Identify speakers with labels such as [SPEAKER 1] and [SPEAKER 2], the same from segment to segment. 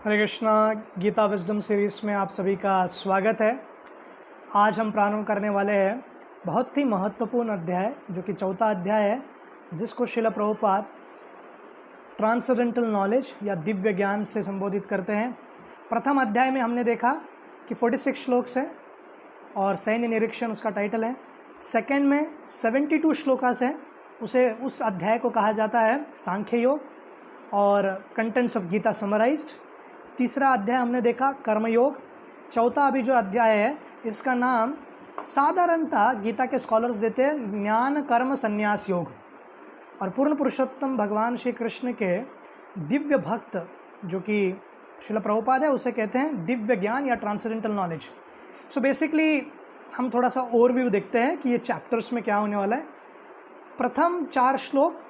[SPEAKER 1] हरे Krishna. Gita wisdom series में आप सभी का स्वागत है। आज हम प्रारंभ करने वाले हैं बहुत ही महत्वपूर्ण अध्याय जो कि चौथा अध्याय है, जिसको श्रील प्रभुपाद ट्रांसेंडेंटल नॉलेज या दिव्य ज्ञान से संबोधित करते हैं। प्रथम अध्याय में हमने देखा कि 46 श्लोक है और सैन्य निरीक्षण उसका टाइटल है। सेकेंड में 72 श्लोकास है, उस अध्याय को कहा जाता है सांख्य योग और कंटेंट्स ऑफ गीता समराइज्ड। तीसरा अध्याय हमने देखा कर्मयोग। चौथा अभी जो अध्याय है इसका नाम साधारणतः गीता के स्कॉलर्स देते हैं ज्ञान कर्म संन्यास योग। और पूर्ण पुरुषोत्तम भगवान श्री कृष्ण के दिव्य भक्त जो कि श्रील प्रभुपाद है उसे कहते हैं दिव्य ज्ञान या ट्रांसेंडेंटल नॉलेज। सो बेसिकली हम थोड़ा सा ओवरव्यू देखते हैं कि ये चैप्टर्स में क्या होने वाला है। प्रथम 4 श्लोक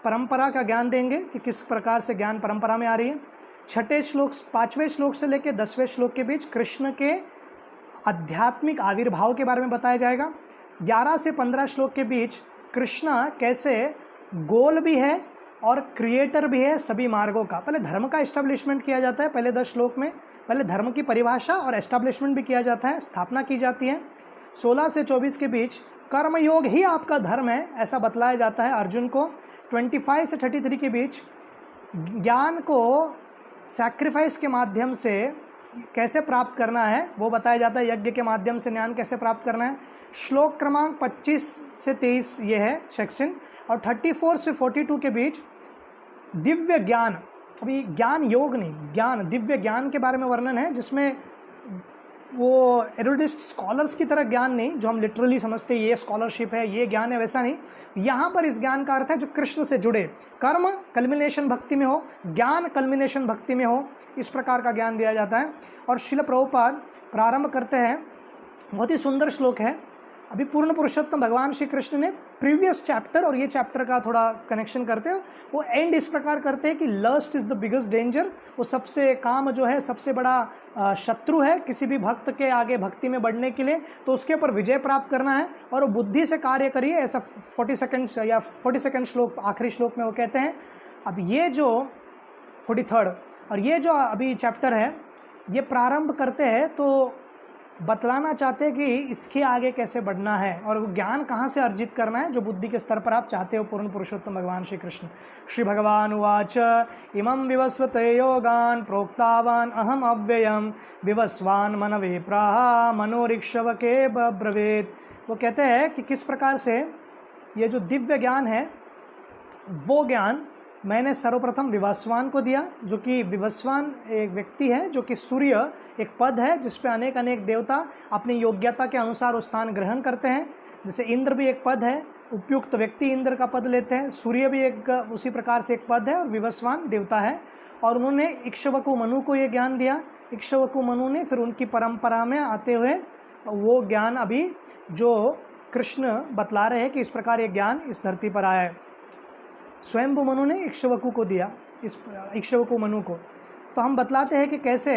[SPEAKER 1] परंपरा का ज्ञान देंगे कि किस प्रकार से ज्ञान परंपरा में आ रही है। छठे श्लोक 5वें श्लोक से लेकर 10वें श्लोक के बीच कृष्ण के आध्यात्मिक आविर्भाव के बारे में बताया जाएगा। 11 से 15 श्लोक के बीच कृष्ण कैसे गोल भी है और क्रिएटर भी है सभी मार्गों का। पहले धर्म का एस्टेब्लिशमेंट किया जाता है, पहले 10 श्लोक में पहले धर्म की परिभाषा और एस्टेब्लिशमेंट भी किया जाता है, स्थापना की जाती है। 16 से 24 के बीच कर्मयोग ही आपका धर्म है ऐसा बतलाया जाता है अर्जुन को। 25 से 33 के बीच ज्ञान को सैक्रिफाइस के माध्यम से कैसे प्राप्त करना है वो बताया जाता है, यज्ञ के माध्यम से ज्ञान कैसे प्राप्त करना है। श्लोक क्रमांक 25 से 23 ये है सेक्शन। और 34 से 42 के बीच दिव्य ज्ञान, अभी ज्ञान योग नहीं, ज्ञान दिव्य ज्ञान के बारे में वर्णन है, जिसमें वो एरुडिस्ट स्कॉलर्स की तरह ज्ञान नहीं जो हम लिटरली समझते ये स्कॉलरशिप है ये ज्ञान है, वैसा नहीं। यहाँ पर इस ज्ञान का अर्थ है जो कृष्ण से जुड़े, कर्म कल्मिनेशन भक्ति में हो, ज्ञान कल्मिनेशन भक्ति में हो, इस प्रकार का ज्ञान दिया जाता है। और श्रील प्रभुपाद प्रारंभ करते हैं, बहुत ही सुंदर श्लोक है। अभी पूर्ण पुरुषोत्तम भगवान श्री कृष्ण ने प्रीवियस चैप्टर और ये चैप्टर का थोड़ा कनेक्शन करते हैं। वो एंड इस प्रकार करते हैं कि lust is the biggest danger, वो सबसे काम जो है सबसे बड़ा शत्रु है किसी भी भक्त के आगे भक्ति में बढ़ने के लिए, तो उसके ऊपर विजय प्राप्त करना है और वो बुद्धि से कार्य करिए, ऐसा 42 श्लोक आखिरी श्लोक में वो कहते हैं। अब ये जो 43rd और ये जो अभी चैप्टर है ये प्रारंभ करते हैं तो बतलाना चाहते हैं कि इसके आगे कैसे बढ़ना है और वो ज्ञान कहाँ से अर्जित करना है जो बुद्धि के स्तर पर आप चाहते हो। पूर्ण पुरुषोत्तम भगवान श्री कृष्ण श्री भगवान उवाच इमं विवस्वते योगान प्रोक्तावान अहम अव्ययम विवस्वान मनवे प्राह मनोरिक्षवके ब्रवेद। वो कहते हैं कि किस प्रकार से ये जो दिव्य ज्ञान है वो ज्ञान मैंने सर्वप्रथम विवस्वान को दिया, जो कि विवस्वान एक व्यक्ति है जो कि सूर्य एक पद है जिस पे अनेक अनेक देवता अपनी योग्यता के अनुसार उस स्थान ग्रहण करते हैं। जैसे इंद्र भी एक पद है, उपयुक्त व्यक्ति इंद्र का पद लेते हैं, सूर्य भी एक उसी प्रकार से एक पद है और विवस्वान देवता है। और उन्होंने इक्ष्वाकु मनु को ये ज्ञान दिया। इक्ष्वाकु मनु ने फिर उनकी परंपरा में आते हुए वो ज्ञान अभी जो कृष्ण बतला रहे हैं कि इस प्रकार ये ज्ञान इस धरती पर आया है। स्वयंभू मनु ने इक्ष्वाकु को दिया, इस इक्ष्वाकु मनु को। तो हम बतलाते हैं कि कैसे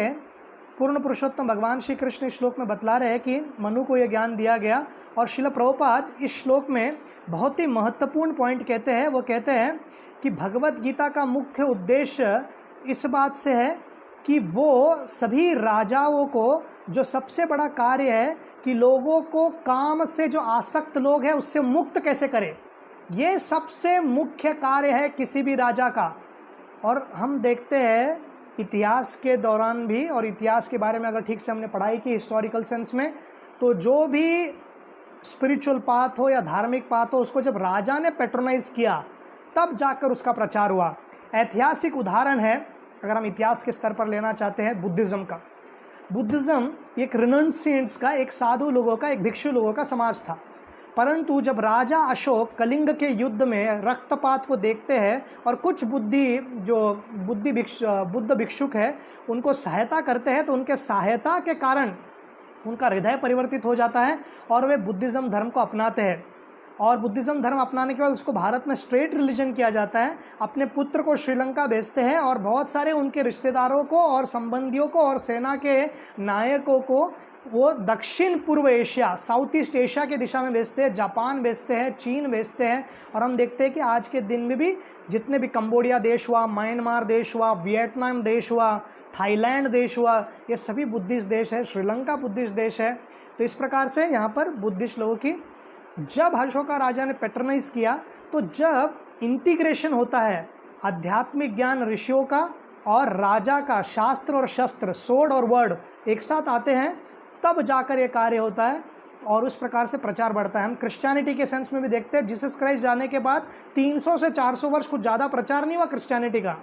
[SPEAKER 1] पूर्ण पुरुषोत्तम भगवान श्री कृष्ण इस श्लोक में बतला रहे हैं कि मनु को यह ज्ञान दिया गया। और श्रील प्रभुपाद इस श्लोक में बहुत ही महत्वपूर्ण पॉइंट कहते हैं। वो कहते हैं कि भगवत गीता का मुख्य उद्देश्य इस बात से है कि वो सभी राजाओं को जो सबसे बड़ा कार्य है कि लोगों को काम से जो आसक्त लोग हैं उससे मुक्त कैसे करें, ये सबसे मुख्य कार्य है किसी भी राजा का। और हम देखते हैं इतिहास के दौरान भी, और इतिहास के बारे में अगर ठीक से हमने पढ़ाई की हिस्टोरिकल सेंस में, तो जो भी स्पिरिचुअल पाथ हो या धार्मिक पाथ हो उसको जब राजा ने पैट्रोनाइज किया तब जाकर उसका प्रचार हुआ। ऐतिहासिक उदाहरण है अगर हम इतिहास के स्तर पर लेना चाहते हैं बुद्धिज़्म का। बुद्धिज़्म एक रिनंसिएंट्स का, एक साधु लोगों का, एक भिक्षु लोगों का समाज था। परंतु जब राजा अशोक कलिंग के युद्ध में रक्तपात को देखते हैं और कुछ बुद्ध भिक्षुक है उनको सहायता करते हैं, तो उनके सहायता के कारण उनका हृदय परिवर्तित हो जाता है और वे बुद्धिज़्म धर्म को अपनाते हैं। और बुद्धिज़्म धर्म अपनाने के बाद उसको भारत में स्ट्रेट रिलीजन किया जाता है। अपने पुत्र को श्रीलंका भेजते हैं और बहुत सारे उनके रिश्तेदारों को और संबंधियों को और सेना के नायकों को वो दक्षिण पूर्व एशिया, साउथ ईस्ट एशिया के दिशा में भेजते हैं, जापान भेजते हैं, चीन भेजते हैं। और हम देखते हैं कि आज के दिन में भी जितने भी कंबोडिया देश हुआ, म्यांमार देश हुआ, वियतनाम देश हुआ, थाईलैंड देश हुआ, ये सभी बुद्धिस्ट देश है, श्रीलंका बुद्धिस्ट देश है। तो इस प्रकार से यहाँ पर बुद्धिस्ट लोगों की जब अशोका राजा ने पैटर्नाइज किया, तो जब इंटीग्रेशन होता है आध्यात्मिक ज्ञान ऋषियों का और राजा का, शास्त्र और शस्त्र, सोर्ड और वर्ड एक साथ आते हैं, तब जाकर ये कार्य होता है और उस प्रकार से प्रचार बढ़ता है। हम क्रिश्चियनिटी के सेंस में भी देखते हैं, जीसस क्राइस्ट जाने के बाद 300 से 400 वर्ष कुछ ज़्यादा प्रचार नहीं हुआ क्रिश्चियनिटी का।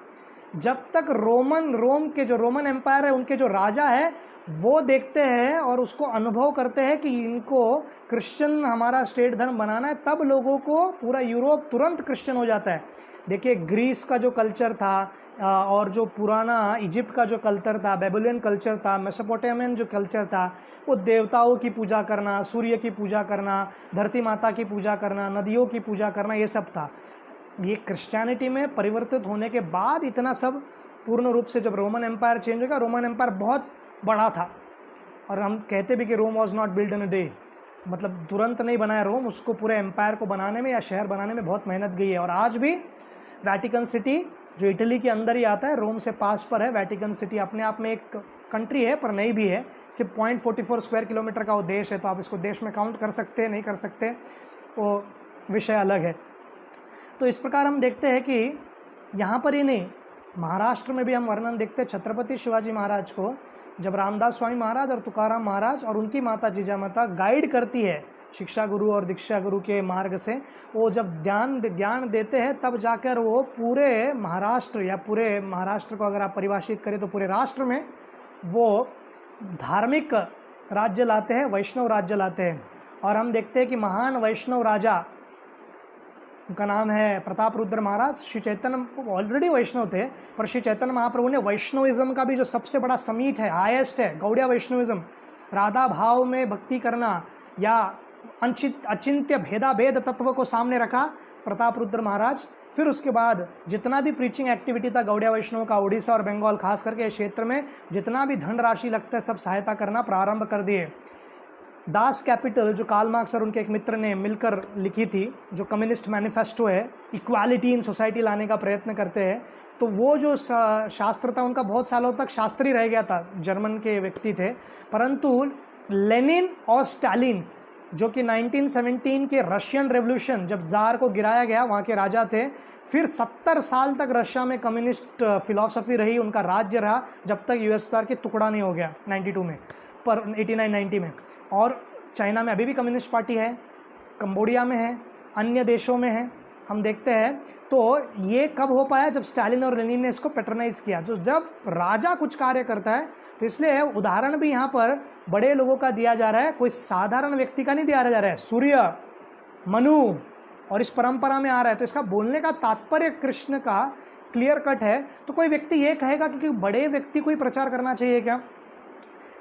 [SPEAKER 1] जब तक रोम के जो रोमन एम्पायर है, उनके जो राजा है वो देखते हैं और उसको अनुभव करते हैं कि इनको क्रिश्चियन हमारा स्टेट धर्म बनाना है, तब लोगों को पूरा यूरोप तुरंत क्रिश्चियन हो जाता है। देखिए ग्रीस का जो कल्चर था और जो पुराना इजिप्ट का जो कल्चर था, बेबीलोनियन कल्चर था, मेसोपोटामियन जो कल्चर था, वो देवताओं की पूजा करना, सूर्य की पूजा करना, धरती माता की पूजा करना, नदियों की पूजा करना, ये सब था। ये क्रिश्चियनिटी में परिवर्तित होने के बाद इतना सब पूर्ण रूप से जब रोमन एम्पायर चेंज होगा, रोमन एम्पायर बहुत बड़ा था और हम कहते भी कि Rome was not build in a day, मतलब तुरंत नहीं बनाया रोम, उसको पूरे एम्पायर को बनाने में या शहर बनाने में बहुत मेहनत गई है। और आज भी वेटिकन सिटी जो इटली के अंदर ही आता है, रोम से पास पर है, वेटिकन सिटी अपने आप में एक कंट्री है पर नहीं भी है, सिर्फ 0.44 स्क्वायर किलोमीटर का वो देश है। तो आप इसको देश में काउंट कर सकते हैं, नहीं कर सकते, वो विषय अलग है। तो इस प्रकार हम देखते हैं कि यहाँ पर ही नहीं, महाराष्ट्र में भी हम वर्णन देखते हैं छत्रपति शिवाजी महाराज को, जब रामदास स्वामी महाराज और तुकाराम महाराज और उनकी माता जीजामाता गाइड करती है शिक्षा गुरु और दीक्षा गुरु के मार्ग से, वो जब ज्ञान देते हैं, तब जाकर वो पूरे महाराष्ट्र या पूरे महाराष्ट्र को अगर आप परिभाषित करें तो पूरे राष्ट्र में वो धार्मिक राज्य लाते हैं, वैष्णव राज्य लाते हैं। और हम देखते हैं कि महान वैष्णव राजा, उनका नाम है प्रताप रुद्र महाराज। श्री चैतन्य ऑलरेडी वैष्णव थे, पर श्री चैतन्य महाप्रभु ने वैष्णविज्म का भी जो सबसे बड़ा समीट है, हाईएस्ट है, गौड़िया वैष्णविज्म, राधा भाव में भक्ति करना या अचिंत्य भेदाभेद तत्व को सामने रखा प्रताप रुद्र महाराज। फिर उसके बाद जितना भी प्रीचिंग एक्टिविटी था गौड़िया वैष्णव का, उड़ीसा और बंगाल खास करके क्षेत्र में जितना भी धनराशि लगता है सब सहायता करना प्रारंभ कर दिए। दास कैपिटल जो कार्ल मार्क्स और उनके एक मित्र ने मिलकर लिखी थी, जो कम्युनिस्ट मैनिफेस्टो है, इक्वालिटी इन सोसाइटी लाने का प्रयत्न करते हैं, तो वो जो शास्त्र था उनका बहुत सालों तक शास्त्री रह गया था, जर्मन के व्यक्ति थे। परंतु लेनिन और स्टालिन जो कि 1917 के रशियन रेवोल्यूशन जब जार को गिराया गया, वहाँ के राजा थे, फिर 70 साल तक रशिया में कम्युनिस्ट फिलॉसफी रही, उनका राज्य रहा, जब तक यूएसएसआर की टुकड़ा नहीं हो गया 92 में, पर 89-90 में। और चाइना में अभी भी कम्युनिस्ट पार्टी है, कंबोडिया में है, अन्य देशों में है, हम देखते हैं। तो ये कब हो पाया? जब स्टालिन और लेनिन ने इसको पैटर्नाइज किया। जो जब राजा कुछ कार्य करता है, तो इसलिए उदाहरण भी यहाँ पर बड़े लोगों का दिया जा रहा है, कोई साधारण व्यक्ति का नहीं दिया जा रहा है। सूर्य, मनु और इस परंपरा में आ रहा है। तो इसका बोलने का तात्पर्य कृष्ण का क्लियर कट है। तो कोई व्यक्ति ये कहेगा कि बड़े व्यक्ति को ही प्रचार करना चाहिए क्या?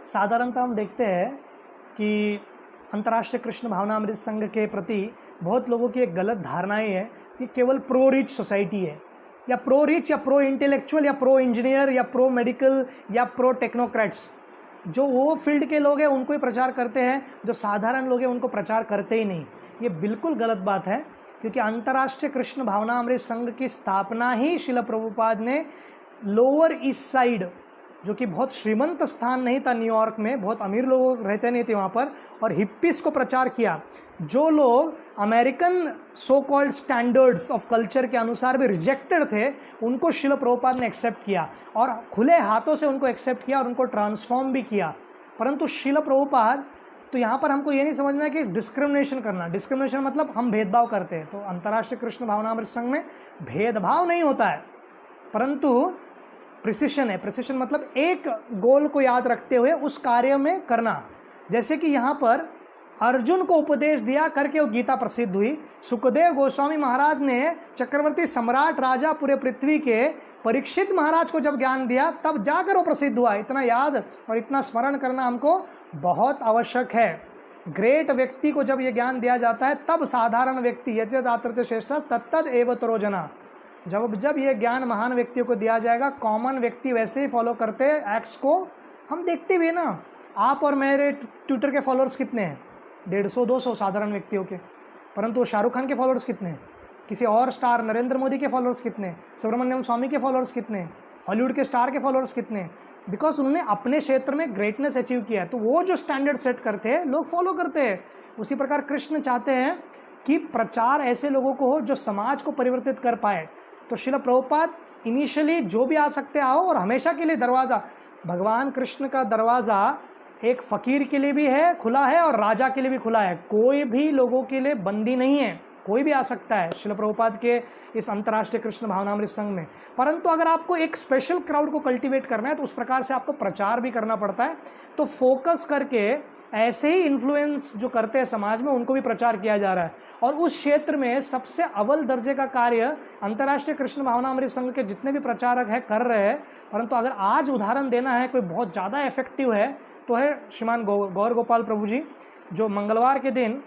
[SPEAKER 1] साधारणतः हम देखते हैं कि अंतर्राष्ट्रीय कृष्ण भावनामृत संघ के प्रति बहुत लोगों की एक गलत धारणाएं है कि केवल प्रो रिच सोसाइटी है, या प्रो रिच या प्रो इंटेलेक्चुअल या प्रो इंजीनियर या प्रो मेडिकल या प्रो टेक्नोक्रेट्स। जो वो फील्ड के लोग हैं उनको ही प्रचार करते हैं, जो साधारण लोग हैं उनको प्रचार करते ही नहीं। ये बिल्कुल गलत बात है, क्योंकि अंतर्राष्ट्रीय कृष्ण भावनामृत संघ की स्थापना ही श्रील प्रभुपाद ने लोअर ईस्ट साइड, जो कि बहुत श्रीमंत स्थान नहीं था, न्यूयॉर्क में बहुत अमीर लोग रहते नहीं थे वहाँ पर, और हिप्पीस को प्रचार किया। जो लोग American so called standards of culture के अनुसार भी रिजेक्टेड थे, उनको श्रील प्रभुपाद ने एक्सेप्ट किया और खुले हाथों से उनको एक्सेप्ट किया और उनको ट्रांसफॉर्म भी किया। परंतु श्रील प्रभुपाद, तो यहाँ पर हमको ये नहीं समझना है कि डिस्क्रिमिनेशन करना। डिस्क्रिमिनेशन मतलब हम भेदभाव करते हैं। तो अंतर्राष्ट्रीय कृष्ण भावनामृत संघ में भेदभाव नहीं होता है, परंतु प्रिसिशन है। प्रिसिशन मतलब एक गोल को याद रखते हुए उस कार्य में करना। जैसे कि यहाँ पर अर्जुन को उपदेश दिया करके वो गीता प्रसिद्ध हुई। सुखदेव गोस्वामी महाराज ने चक्रवर्ती सम्राट राजा पूरे पृथ्वी के परीक्षित महाराज को जब ज्ञान दिया, तब जाकर वो प्रसिद्ध हुआ। इतना याद और इतना स्मरण करना हमको बहुत आवश्यक है। ग्रेट व्यक्ति को जब ये ज्ञान दिया जाता है तब साधारण व्यक्ति यज्ञदात्र श्रेष्ठ तत्तद एव तरो जना, जब ये ज्ञान महान व्यक्तियों को दिया जाएगा, कॉमन व्यक्ति वैसे ही फॉलो करते हैं एक्ट्स को। हम देखते भी है ना, आप और मेरे ट्विटर के फॉलोअर्स कितने हैं? 150-200 साधारण व्यक्तियों के। परंतु शाहरुख खान के फॉलोअर्स कितने हैं? किसी और स्टार नरेंद्र मोदी के फॉलोअर्स कितने हैं? सुब्रमण्यम स्वामी के फॉलोअर्स कितने हैं? हॉलीवुड के स्टार के फॉलोअर्स कितने हैं? बिकॉज उन्होंने अपने क्षेत्र में ग्रेटनेस अचीव किया है, तो वो जो स्टैंडर्ड सेट करते हैं लोग फॉलो करते हैं। उसी प्रकार कृष्ण चाहते हैं कि प्रचार ऐसे लोगों को हो जो समाज को परिवर्तित कर पाए। तो श्रील प्रभुपाद इनिशियली जो भी आ सकते आओ, और हमेशा के लिए दरवाज़ा, भगवान कृष्ण का दरवाज़ा एक फ़कीर के लिए भी है खुला है और राजा के लिए भी खुला है, कोई भी लोगों के लिए बंदी नहीं है, कोई भी आ सकता है श्रील प्रभुपाद के इस अंतर्राष्ट्रीय कृष्ण भावनामृत संघ में। परंतु अगर आपको एक स्पेशल क्राउड को कल्टीवेट करना है तो उस प्रकार से आपको प्रचार भी करना पड़ता है। तो फोकस करके ऐसे ही इन्फ्लुएंस जो करते हैं समाज में उनको भी प्रचार किया जा रहा है, और उस क्षेत्र में सबसे अव्वल दर्जे का कार्य अंतर्राष्ट्रीय कृष्ण भावनामृत संघ के जितने भी प्रचारक हैं कर रहे हैं। परंतु अगर आज उदाहरण देना है कोई बहुत ज़्यादा इफेक्टिव है तो है श्रीमान गौर गोपाल प्रभु जी, जो मंगलवार के दिन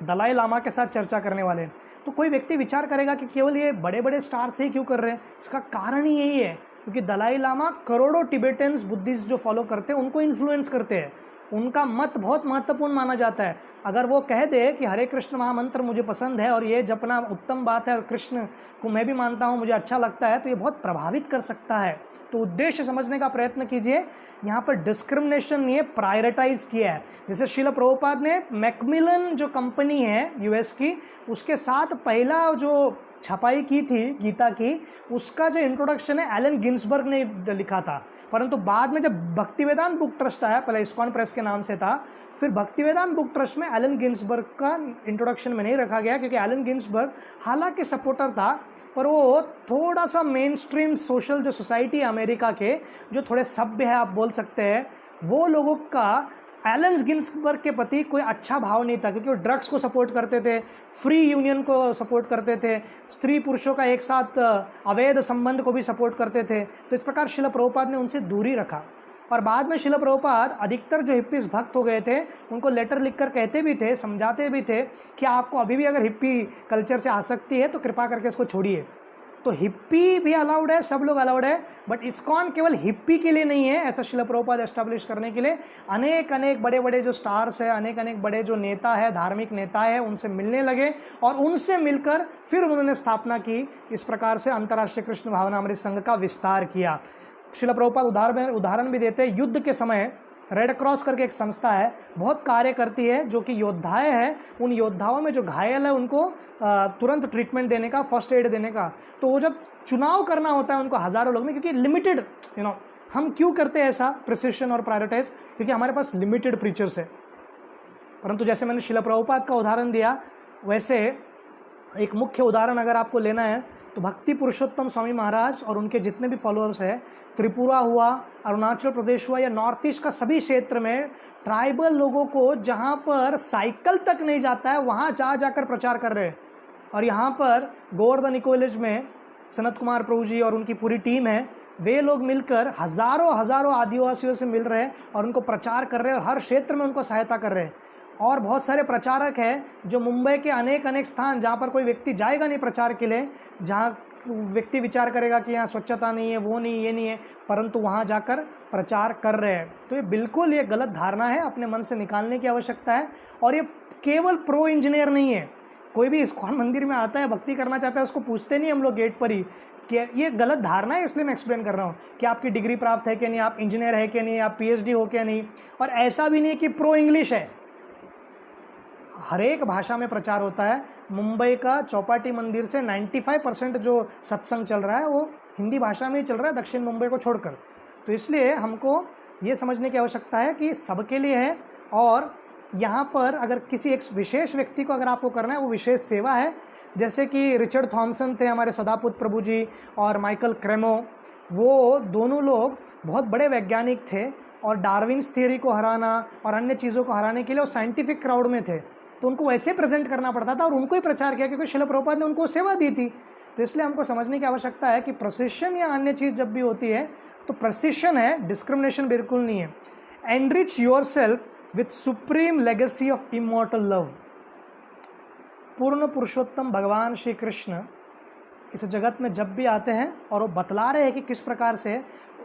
[SPEAKER 1] दलाई लामा के साथ चर्चा करने वाले हैं। तो कोई व्यक्ति विचार करेगा कि केवल ये बड़े बड़े स्टार से ही क्यों कर रहे हैं, इसका कारण ही यही है क्योंकि दलाई लामा करोड़ों टिबेटन्स बुद्धिस्ट जो फॉलो करते हैं उनको इन्फ्लुएंस करते हैं, उनका मत बहुत महत्वपूर्ण माना जाता है। अगर वो कह दे कि हरे कृष्ण महामंत्र मुझे पसंद है और ये जपना उत्तम बात है और कृष्ण को मैं भी मानता हूँ, मुझे अच्छा लगता है, तो ये बहुत प्रभावित कर सकता है। तो उद्देश्य समझने का प्रयत्न कीजिए, यहाँ पर डिस्क्रिमिनेशन नहीं है, प्रायोरिटाइज किया है। जैसे श्रील प्रभुपाद ने मैकमिलन जो कंपनी है यूएस की, उसके साथ पहला जो छपाई की थी गीता की, उसका जो इंट्रोडक्शन है एलन गिन्सबर्ग ने लिखा था। परंतु बाद में जब भक्तिवेदांत बुक ट्रस्ट आया, पहले इस्कॉन प्रेस के नाम से था, फिर भक्तिवेदांत बुक ट्रस्ट में एलन गिन्सबर्ग का इंट्रोडक्शन में नहीं रखा गया क्योंकि एलन गिन्सबर्ग हालांकि सपोर्टर था पर वो थोड़ा सा मेन स्ट्रीम सोशल जो सोसाइटी है अमेरिका के, जो थोड़े सभ्य है आप बोल सकते हैं, वो लोगों का एलन गिन्सबर्ग के प्रति कोई अच्छा भाव नहीं था क्योंकि वो ड्रग्स को सपोर्ट करते थे, फ्री यूनियन को सपोर्ट करते थे, स्त्री पुरुषों का एक साथ अवैध संबंध को भी सपोर्ट करते थे। तो इस प्रकार श्रील प्रभुपाद ने उनसे दूरी रखा। और बाद में श्रील प्रभुपाद अधिकतर जो हिप्पीज भक्त हो गए थे उनको लेटर लिखकर कहते भी थे, समझाते भी थे कि आपको अभी भी अगर हिप्पी कल्चर से आसक्ति है तो कृपा करके इसको छोड़िए। तो हिप्पी भी अलाउड है, सब लोग अलाउड है, बट इस्कॉन केवल हिप्पी के लिए नहीं है। ऐसा श्रील प्रभुपाद एस्टेब्लिश करने के लिए अनेक बड़े बड़े जो स्टार्स है, अनेक बड़े जो नेता है, धार्मिक नेता है, उनसे मिलने लगे और उनसे मिलकर फिर उन्होंने स्थापना की। इस प्रकार से अंतर्राष्ट्रीय कृष्ण भावनामृत संघ का विस्तार किया। श्रील प्रभुपाद उदाहरण भी देते हैं, युद्ध के समय रेड क्रॉस करके एक संस्था है, बहुत कार्य करती है, जो कि योद्धाएं हैं, उन योद्धाओं में जो घायल है उनको तुरंत ट्रीटमेंट देने का, फर्स्ट एड देने का। तो वो जब चुनाव करना होता है उनको हज़ारों लोग में, क्योंकि लिमिटेड हम क्यों करते हैं ऐसा प्रिसिशन और प्रायोरिटाइज, क्योंकि हमारे पास लिमिटेड प्रीचर्स है। परंतु जैसे मैंने श्रील प्रभुपाद का उदाहरण दिया, वैसे एक मुख्य उदाहरण अगर आपको लेना है तो भक्ति पुरुषोत्तम स्वामी महाराज और उनके जितने भी फॉलोअर्स हैं, त्रिपुरा हुआ, अरुणाचल प्रदेश हुआ या नॉर्थ ईस्ट का सभी क्षेत्र में ट्राइबल लोगों को जहाँ पर साइकिल तक नहीं जाता है वहाँ जाकर प्रचार कर रहे हैं। और यहाँ पर गोवर्धन कॉलेज में सनत कुमार प्रभु जी और उनकी पूरी टीम है, वे लोग मिलकर हज़ारों आदिवासियों से मिल रहे हैं और उनको प्रचार कर रहे हैं और हर क्षेत्र में उनको सहायता कर रहे हैं। और बहुत सारे प्रचारक हैं जो मुंबई के अनेक स्थान जहाँ पर कोई व्यक्ति जाएगा नहीं प्रचार के लिए, जहाँ व्यक्ति विचार करेगा कि यहाँ स्वच्छता नहीं है, वो नहीं, ये नहीं है, परंतु वहाँ जाकर प्रचार कर रहे हैं। तो ये बिल्कुल ये गलत धारणा है, अपने मन से निकालने की आवश्यकता है। और ये केवल प्रो इंजीनियर नहीं है, कोई भी इस्कॉन मंदिर में आता है, भक्ति करना चाहता है, उसको पूछते नहीं हम लोग गेट पर ही कि ये गलत धारणा है, इसलिए मैं एक्सप्लेन कर रहा हूँ कि आपकी डिग्री प्राप्त है कि नहीं, आप इंजीनियर है कि नहीं, आप PhD हो क्या नहीं। और ऐसा भी नहीं कि प्रो इंग्लिश है, हर एक भाषा में प्रचार होता है। मुंबई का चौपाटी मंदिर से 95% जो सत्संग चल रहा है वो हिंदी भाषा में ही चल रहा है, दक्षिण मुंबई को छोड़कर। तो इसलिए हमको ये समझने की आवश्यकता है कि सबके लिए है। और यहाँ पर अगर किसी एक विशेष व्यक्ति को अगर आपको करना है, वो विशेष सेवा है। जैसे कि रिचर्ड थॉमसन थे हमारे सदापुत प्रभु जी, और माइकल क्रेमो, वो दोनों लोग बहुत बड़े वैज्ञानिक थे और डार्विन्स थियरी को हराना और अन्य चीज़ों को हराने के लिए वो साइंटिफिक क्राउड में थे, तो उनको वैसे प्रेजेंट करना पड़ता था और उनको ही प्रचार किया क्योंकि श्रील प्रभुपाद ने उनको सेवा दी थी। तो इसलिए हमको समझने की आवश्यकता है कि प्रेसिशन या अन्य चीज़ जब भी होती है तो प्रेसिशन है, डिस्क्रिमिनेशन बिल्कुल नहीं है। Enrich yourself with supreme legacy of immortal love. पूर्ण पुरुषोत्तम भगवान श्री कृष्ण इस जगत में जब भी आते हैं और वो बतला रहे हैं कि किस प्रकार से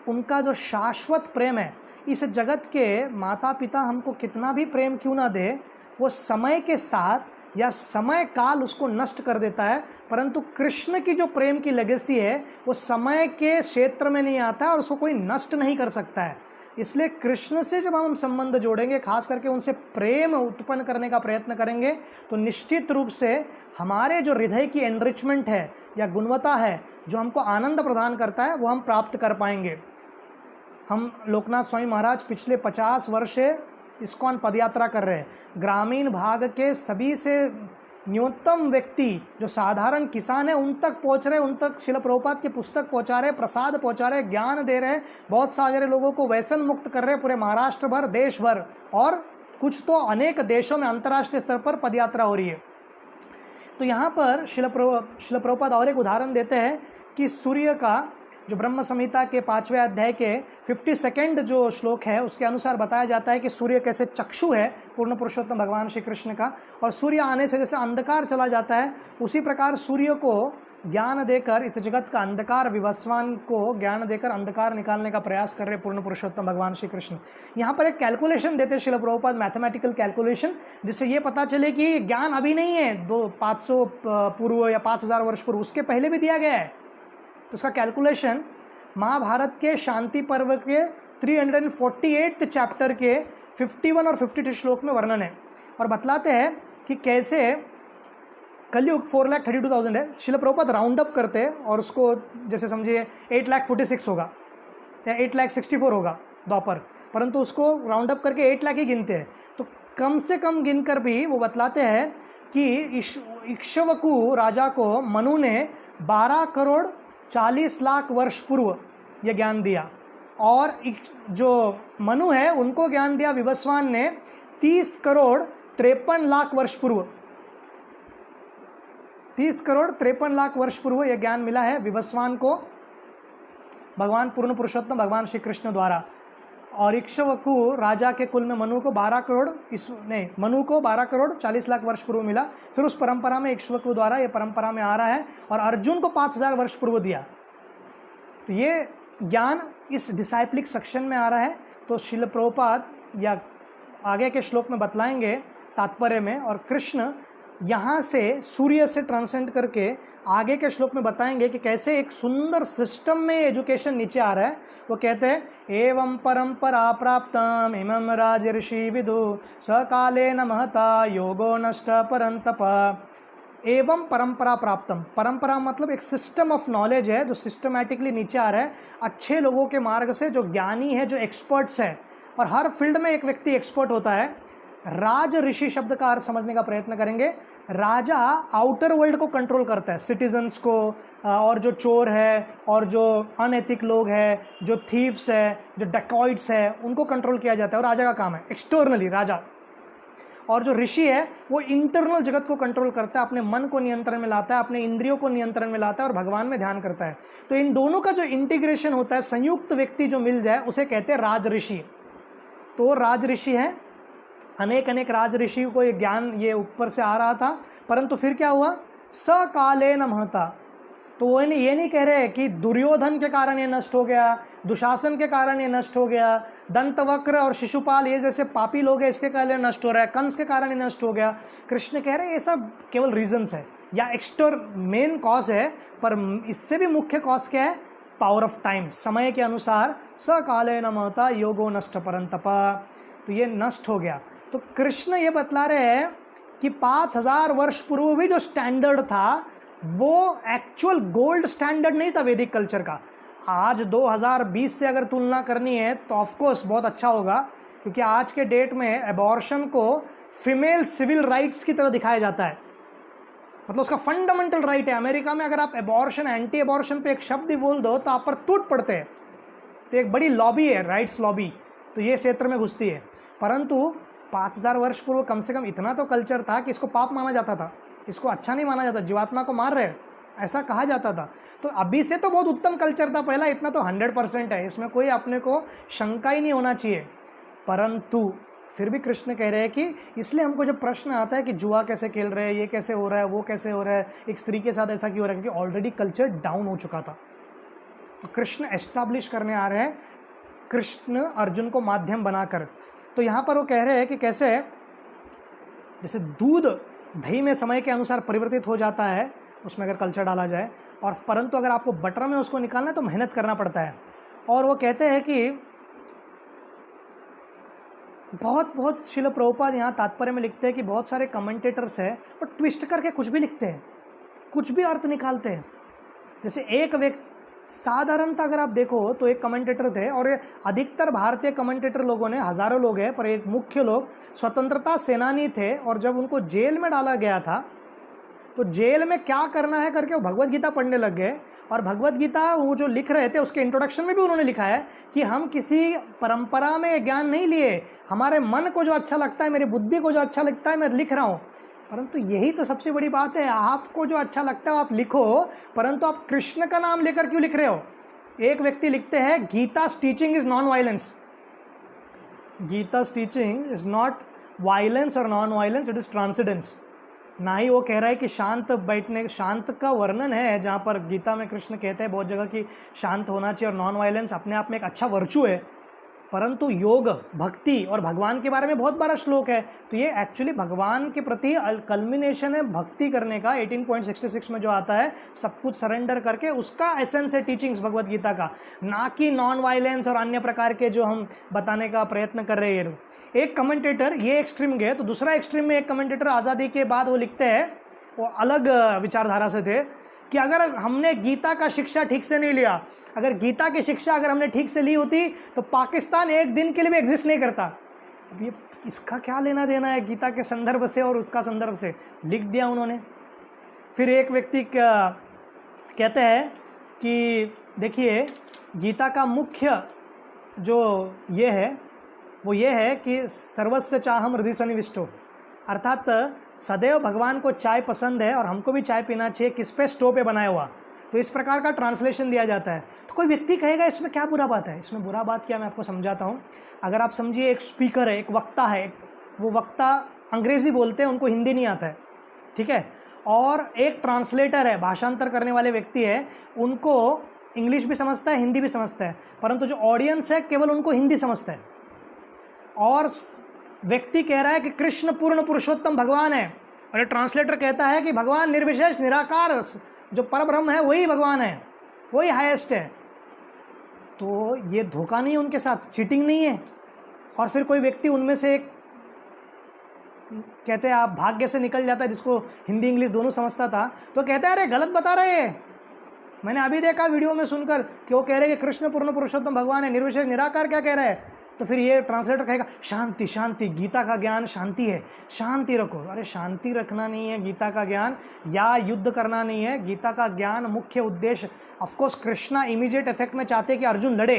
[SPEAKER 1] उनका जो शाश्वत प्रेम है, इस जगत के माता पिता हमको कितना भी प्रेम क्यों ना दे, वो समय के साथ या समय काल उसको नष्ट कर देता है, परंतु कृष्ण की जो प्रेम की लेगेसी है वो समय के क्षेत्र में नहीं आता है और उसको कोई नष्ट नहीं कर सकता है। इसलिए कृष्ण से जब हम संबंध जोड़ेंगे, खास करके उनसे प्रेम उत्पन्न करने का प्रयत्न करेंगे, तो निश्चित रूप से हमारे जो हृदय की एनरिचमेंट है या गुणवत्ता है, जो हमको आनंद प्रदान करता है, वो हम प्राप्त कर पाएंगे। हम लोकनाथ स्वामी महाराज पिछले 50 वर्ष से इस्कॉन पदयात्रा कर रहे हैं। ग्रामीण भाग के सभी से न्यूनतम व्यक्ति जो साधारण किसान है उन तक पहुंच रहे, उन तक शिल प्रभुपाद की पुस्तक पहुंचा रहे, प्रसाद पहुंचा रहे, ज्ञान दे रहे, बहुत सारे लोगों को व्यसन मुक्त कर रहे, पूरे महाराष्ट्र भर, देश भर, और कुछ तो अनेक देशों में अंतर्राष्ट्रीय स्तर पर पदयात्रा हो रही है। तो यहाँ पर शिल प्रभुपाद और एक उदाहरण देते हैं कि सूर्य का जो ब्रह्म संहिता के 5वें अध्याय के 52 जो श्लोक है उसके अनुसार बताया जाता है कि सूर्य कैसे चक्षु है पूर्ण पुरुषोत्तम भगवान श्री कृष्ण का, और सूर्य आने से जैसे अंधकार चला जाता है उसी प्रकार सूर्य को ज्ञान देकर, इस जगत का अंधकार विवस्वान को ज्ञान देकर अंधकार निकालने का प्रयास कर रहे पूर्ण पुरुषोत्तम भगवान श्री कृष्ण। यहाँ पर एक कैलकुलेशन देते शिल प्रभुपाद, मैथमेटिकल कैलकुलेशन, जिससे ये पता चले कि ज्ञान अभी नहीं है 500 पूर्व या 5000 वर्ष पूर्व, उसके पहले भी दिया गया है। तो उसका कैलकुलेशन महाभारत के शांति पर्व के 348 चैप्टर के 51 और 52 श्लोक में वर्णन है, और बतलाते हैं कि कैसे कलयुग 4,32,000 है। शिल प्रभुपाद राउंड अप करते हैं और उसको जैसे समझिए 8,46,000 होगा या 8,64,000 होगा द्वापर, परंतु उसको राउंड अप करके 8 लाख ही गिनते हैं। तो कम से कम गिनकर भी वो बतलाते हैं कि इक्ष्वाकु राजा को मनु ने 12 करोड़ 40 लाख वर्ष पूर्व यह ज्ञान दिया, और जो मनु है उनको ज्ञान दिया विवस्वान ने 30 करोड़ 53 लाख वर्ष पूर्व। 30 करोड़ 53 लाख वर्ष पूर्व यह ज्ञान मिला है विवस्वान को भगवान पूर्ण पुरुषोत्तम भगवान श्री कृष्ण द्वारा। और इक्ष्वाकु राजा के कुल में मनु को 12 करोड़ 40 लाख वर्ष पूर्व मिला। फिर उस परंपरा में इक्ष्वाकु द्वारा ये परंपरा में आ रहा है, और अर्जुन को 5000 वर्ष पूर्व दिया। तो ये ज्ञान इस डिसाइप्लिक सेक्शन में आ रहा है। तो शिल प्रभुपाद या आगे के श्लोक में बतलाएंगे तात्पर्य में, और कृष्ण यहाँ से सूर्य से ट्रांसेंड करके आगे के श्लोक में बताएंगे कि कैसे एक सुंदर सिस्टम में एजुकेशन नीचे आ रहा है। वो कहते हैं एवं परंपरा प्राप्तम इमं राज ऋषि विदु सकाले न महता योगो नष्ट परंतप। एवं परंपरा प्राप्तम, परंपरा मतलब एक सिस्टम ऑफ नॉलेज है जो सिस्टमैटिकली नीचे आ रहा है अच्छे लोगों के मार्ग से, जो ज्ञानी है, जो एक्सपर्ट्स है, और हर फील्ड में एक व्यक्ति एक्सपर्ट होता है। राज ऋषि शब्द का अर्थ समझने का प्रयत्न करेंगे। राजा आउटर वर्ल्ड को कंट्रोल करता है, सिटीजन्स को, और जो चोर है और जो अनैतिक लोग हैं, जो थीव्स है, जो डकॉइट्स है, उनको कंट्रोल किया जाता है, और राजा का काम है एक्सटर्नली राजा। और जो ऋषि है वो इंटरनल जगत को कंट्रोल करता है, अपने मन को नियंत्रण में लाता है, अपने इंद्रियों को नियंत्रण में लाता है और भगवान में ध्यान करता है। तो इन दोनों का जो इंटीग्रेशन होता है, संयुक्त व्यक्ति जो मिल जाए उसे कहते हैं राज ऋषि। तो राज ऋषि है, अनेक राज ऋषि को ये ज्ञान ये ऊपर से आ रहा था, परंतु फिर क्या हुआ, सकाले न महता। तो वो ये नहीं कह रहे कि दुर्योधन के कारण ये नष्ट हो गया, दुशासन के कारण ये नष्ट हो गया, दंतवक्र और शिशुपाल ये जैसे पापी लोग हैं इसके कारण नष्ट हो रहा है, कंस के कारण ये नष्ट हो गया। कृष्ण कह रहे हैं ये सब केवल रीजन्स है या मेन कॉज है, पर इससे भी मुख्य कॉज क्या है, पावर ऑफ टाइम, समय के अनुसार सकाले न महता योगो नष्ट परंतप। तो ये नष्ट हो गया। तो कृष्ण ये बतला रहे हैं कि 5000 वर्ष पूर्व भी जो स्टैंडर्ड था वो एक्चुअल गोल्ड स्टैंडर्ड नहीं था वैदिक कल्चर का। आज 2020 से अगर तुलना करनी है तो ऑफकोर्स बहुत अच्छा होगा, क्योंकि आज के डेट में एबॉर्शन को फीमेल सिविल राइट्स की तरह दिखाया जाता है, मतलब उसका फंडामेंटल राइट है। अमेरिका में अगर आप एबॉर्शन, एंटी एबॉर्शन पे एक शब्द ही बोल दो तो आप पर टूट पड़ते हैं। तो एक बड़ी लॉबी है, राइट्स लॉबी, तो ये क्षेत्र में घुसती है। परंतु 5000 वर्ष पूर्व कम से कम इतना तो कल्चर था कि इसको पाप माना जाता था, इसको अच्छा नहीं माना जाता, जीवात्मा को मार रहे ऐसा कहा जाता था। तो अभी से तो बहुत उत्तम कल्चर था, पहला इतना तो 100% है, इसमें कोई अपने को शंका ही नहीं होना चाहिए। परंतु फिर भी कृष्ण कह रहे हैं कि इसलिए हमको जब प्रश्न आता है कि जुआ कैसे खेल रहे हैं, ये कैसे हो रहा है, वो कैसे हो रहा है, एक स्त्री के साथ ऐसा क्यों हो रहा है, क्योंकि ऑलरेडी कल्चर डाउन हो चुका था। तो कृष्ण एस्टैब्लिश करने आ रहे हैं, कृष्ण अर्जुन को माध्यम बनाकर। तो यहाँ पर वो कह रहे हैं कि कैसे जैसे दूध दही में समय के अनुसार परिवर्तित हो जाता है, उसमें अगर कल्चर डाला जाए, और परंतु अगर आपको बटर में उसको निकालना है तो मेहनत करना पड़ता है। और वो कहते हैं कि बहुत शिल प्रभुपाद यहाँ तात्पर्य में लिखते हैं कि बहुत सारे कमेंटेटर्स हैं और ट्विस्ट करके कुछ भी लिखते हैं, कुछ भी अर्थ निकालते हैं। जैसे एक व्यक्ति साधारणतः अगर आप देखो तो एक कमेंटेटर थे, और ये अधिकतर भारतीय कमेंटेटर लोगों ने, हज़ारों लोग हैं, पर एक मुख्य लोग स्वतंत्रता सेनानी थे, और जब उनको जेल में डाला गया था तो जेल में क्या करना है करके वो भगवत गीता पढ़ने लग गए। और भगवत गीता वो जो लिख रहे थे उसके इंट्रोडक्शन में भी उन्होंने लिखा है कि हम किसी परंपरा में ज्ञान नहीं लिए, हमारे मन को जो अच्छा लगता है, मेरी बुद्धि को जो अच्छा लगता है, मैं लिख रहा हूँ। परंतु यही तो सबसे बड़ी बात है, आपको जो अच्छा लगता है आप लिखो, परंतु आप कृष्ण का नाम लेकर क्यों लिख रहे हो। एक व्यक्ति लिखते हैं Gita's teaching is non violence, Gita's teaching is not violence और non violence, it is transcendence. ना ही वो कह रहा है कि शांत बैठने, शांत का वर्णन है जहाँ पर गीता में कृष्ण कहते हैं बहुत जगह कि शांत होना चाहिए, और नॉन वायलेंस अपने आप में एक अच्छा वर्चू है, परंतु योग, भक्ति और भगवान के बारे में बहुत बड़ा श्लोक है। तो ये एक्चुअली भगवान के प्रति कल्मिनेशन है भक्ति करने का। 18.66 में जो आता है, सब कुछ सरेंडर करके, उसका एसेंस है टीचिंग्स भगवत गीता का, ना कि नॉन वायलेंस और अन्य प्रकार के जो हम बताने का प्रयत्न कर रहे हैं। एक कमेंटेटर ये एक्सट्रीम गए, तो दूसरा एक्सट्रीम में एक कमेंटेटर आज़ादी के बाद वो लिखते हैं, वो अलग विचारधारा से थे, कि अगर हमने गीता का शिक्षा ठीक से नहीं लिया, अगर गीता की शिक्षा अगर हमने ठीक से ली होती तो पाकिस्तान एक दिन के लिए भी एग्जिस्ट नहीं करता। अब ये इसका क्या लेना देना है गीता के संदर्भ से और उसका संदर्भ से, लिख दिया उन्होंने। फिर एक व्यक्ति कहते हैं कि देखिए गीता का मुख्य जो ये है वो ये है कि सर्वस्य चाहम हृदय सन्निविष्टो, अर्थात सदैव भगवान को चाय पसंद है और हमको भी चाय पीना चाहिए, किस पे, स्टोव पे बनाया हुआ। तो इस प्रकार का ट्रांसलेशन दिया जाता है। तो कोई व्यक्ति कहेगा इसमें क्या बुरा बात है, इसमें बुरा बात क्या, मैं आपको समझाता हूँ। अगर आप समझिए एक स्पीकर है, एक वक्ता है, वो वक्ता अंग्रेज़ी बोलते हैं, उनको हिंदी नहीं आता है, ठीक है, और एक ट्रांसलेटर है, भाषांतर करने वाले व्यक्ति है, उनको इंग्लिश भी समझता है, हिंदी भी समझता है, परंतु जो ऑडियंस है केवल उनको हिंदी समझता है। और व्यक्ति कह रहा है कि कृष्ण पूर्ण पुरुषोत्तम भगवान है, और ये ट्रांसलेटर कहता है कि भगवान निर्विशेष निराकार जो परब्रह्म है वही भगवान है, वही हाईएस्ट है। तो ये धोखा नहीं है उनके साथ, चीटिंग नहीं है। और फिर कोई व्यक्ति उनमें से एक कहते हैं आप भाग्य से निकल जाता है, जिसको हिंदी इंग्लिश दोनों समझता था, तो कहता है अरे गलत बता रहे हैं। मैंने अभी देखा वीडियो में सुनकर कि वो कह रहे हैं कि कृष्ण पूर्ण पुरुषोत्तम भगवान है, निर्विशेष निराकार, क्या कह रहा है। तो फिर ये ट्रांसलेटर कहेगा शांति शांति, गीता का ज्ञान शांति है, शांति रखो। अरे शांति रखना नहीं है गीता का ज्ञान, या युद्ध करना नहीं है गीता का ज्ञान। मुख्य उद्देश्य ऑफकोर्स कृष्णा इमीडिएट इफेक्ट में चाहते कि अर्जुन लड़े,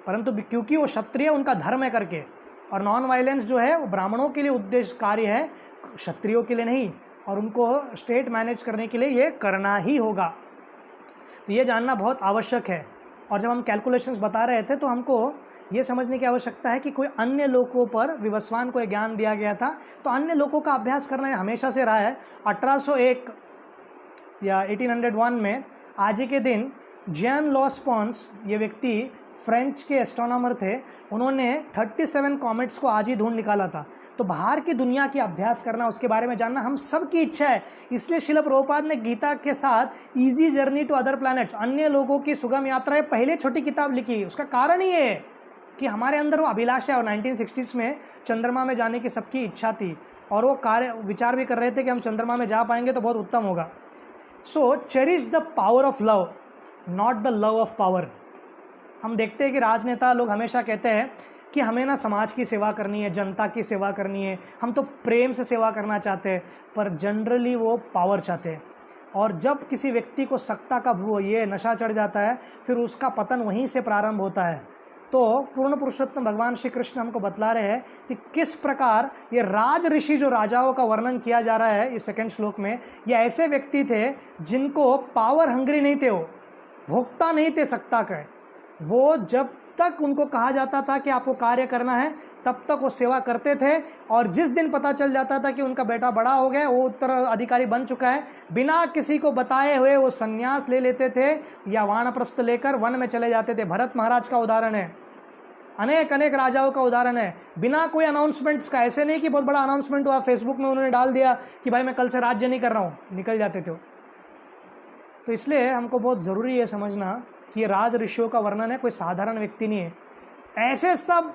[SPEAKER 1] परंतु क्योंकि वो क्षत्रिय, उनका धर्म है करके, और नॉन वायलेंस जो है वो ब्राह्मणों के लिए उद्देश्य कार्य है, क्षत्रियों के लिए नहीं, और उनको स्टेट मैनेज करने के लिए ये करना ही होगा। तो ये जानना बहुत आवश्यक है। और जब हम कैलकुलेशंस बता रहे थे तो हमको ये समझने की आवश्यकता है कि कोई अन्य लोगों पर विवस्वान को ज्ञान दिया गया था, तो अन्य लोगों का अभ्यास करना हमेशा से रहा है। 1801 या 1801 में आज ही के दिन जैन लॉस्पॉन्स, ये व्यक्ति फ्रेंच के एस्ट्रोनॉमर थे, उन्होंने 37 कॉमेट्स को आज ही ढूंढ निकाला था। तो बाहर की दुनिया की अभ्यास करना, उसके बारे में जानना हम सब की इच्छा है। इसलिए श्रील प्रभुपाद ने गीता के साथ easy journey to other planets, अन्य लोगों की सुगम यात्राएं, पहले छोटी किताब लिखी। उसका कारण ही है कि हमारे अंदर वो अभिलाषा है, और 1960s में चंद्रमा में जाने की सबकी इच्छा थी, और वो कार्य विचार भी कर रहे थे कि हम चंद्रमा में जा पाएंगे तो बहुत उत्तम होगा। So cherish the power of love, not the love of power. हम देखते हैं कि राजनेता लोग हमेशा कहते हैं कि हमें ना समाज की सेवा करनी है, जनता की सेवा करनी है, हम तो प्रेम से सेवा करना चाहते हैं, पर जनरली वो पावर चाहते हैं। और जब किसी व्यक्ति को सत्ता का ये नशा चढ़ जाता है, फिर उसका पतन वहीं से प्रारंभ होता है। तो पूर्ण पुरुषोत्तम भगवान श्री कृष्ण हमको बतला रहे हैं कि किस प्रकार ये राज ऋषि, जो राजाओं का वर्णन किया जा रहा है इस सेकंड श्लोक में, ये ऐसे व्यक्ति थे जिनको पावर हंग्री नहीं थे, वो भोक्ता नहीं थे सत्ता के। वो जब तक उनको कहा जाता था कि आपको कार्य करना है, तब तक वो सेवा करते थे। और जिस दिन पता चल जाता था कि उनका बेटा बड़ा हो गया, वो उत्तराधिकारी बन चुका है, बिना किसी को बताए हुए वो संन्यास ले लेते थे या वानप्रस्थ लेकर वन में चले जाते थे। भरत महाराज का उदाहरण है, अनेक अनेक राजाओं का उदाहरण है, बिना कोई अनाउंसमेंट्स का। ऐसे नहीं कि बहुत बड़ा अनाउंसमेंट हुआ, फेसबुक में उन्होंने डाल दिया कि भाई मैं कल से राज्य नहीं कर रहा हूँ, निकल जाते थे। तो इसलिए हमको बहुत ज़रूरी है समझना कि ये राज ऋषियों का वर्णन है, कोई साधारण व्यक्ति नहीं है। ऐसे सब